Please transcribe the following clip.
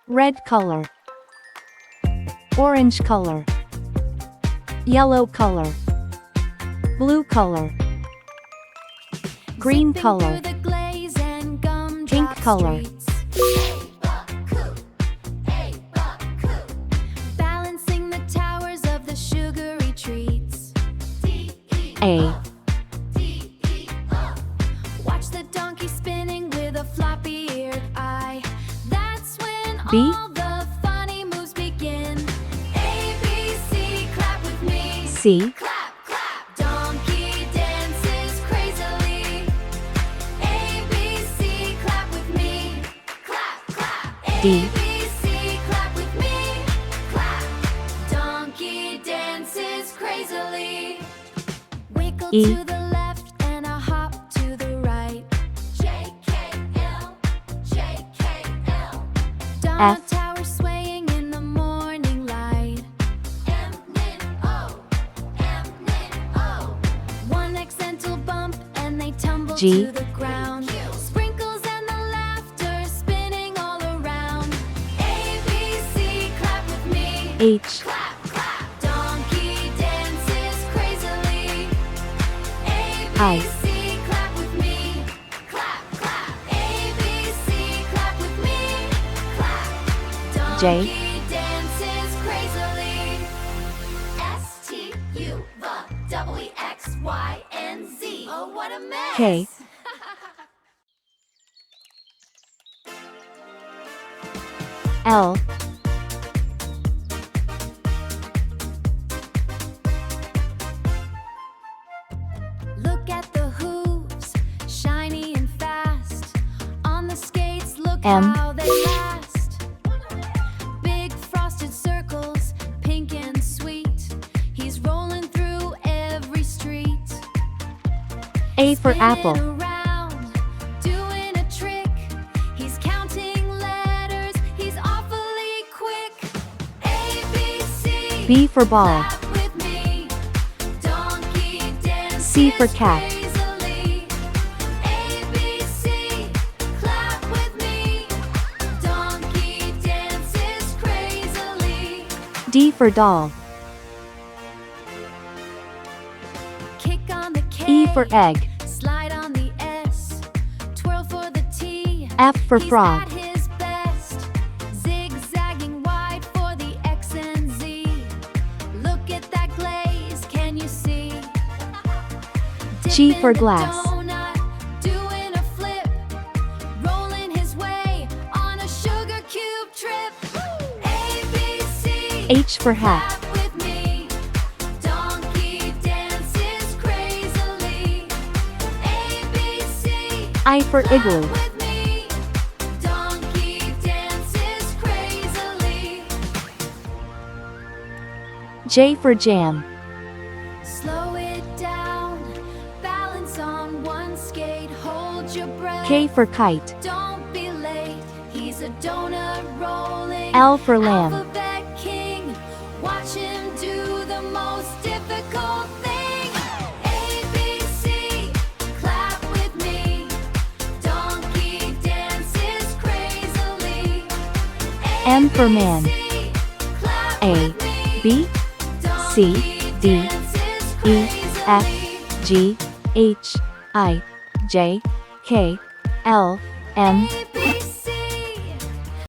red color, orange color, yellow color, blue color, green color, pink color, balancing the towers of the sugary treats. A, Watch the donkey spinning with a floppy-eared eye. That's when B, all the funny moves begin. A, B, C, clap with me. C, Clap, clap. Donkey dances crazily. A, B, C, clap with me. Clap, clap. A, D, B, C, clap with me. Clap. Donkey dances crazily. Wiggle E, to the left and a hop to the right. J, K, L, J, K, L. Donut F, tower swaying in the morning light. M, N, O, M, N, O. One accidental bump and they tumble G, to the ground. Sprinkles and the laughter spinning all around. A, B, C, clap with me. H, Clap, clap. Donkey dances crazily. A, B, I, C, clap with me. Clap, clap. A, B, C, clap with me. Clap. J, Donkey dances crazily. S, T, U, V, W, X, Y, and Z. Oh, what a mess. K, L, Look at the hooves, shiny and fast. On the skates, look M, how they last. Big frosted circles, pink and sweet. He's rolling through every street. A for Spinning apple, around, doing a trick. He's counting letters, he's awfully quick. A, B, C. B for ball, Clap with me. Donkey dances C for cat, crazily. A, B, C. Clap with me. Donkey dances crazily. D for doll, Kick on the K. E for egg, Slide on the S. Twirl for the T. F for He's frog, at his best. Zigzagging wide for the X and Z. Look at that glaze, can you see? G Dipping for the glass, donut, doing a flip. Rolling his way on a sugar cube trip. A, B, C. H for hat, Clap with me. Donkey dances crazily. A, B, C. I for igloo, Clap with me. Donkey dances crazily. J for jam, Slow it down. Balance on one skate. Hold your breath. K for kite, Don't be late. He's a donut rolling. L for lamb, Alphabet king. Watch him do the most difficult thing. A, B, C. Clap with me. Donkey dances crazily. A, M for man, B, C. Clap A, with me. B, C, Donkey D, dances E, F, crazily. G, H, I, J, K, L, M, A, B,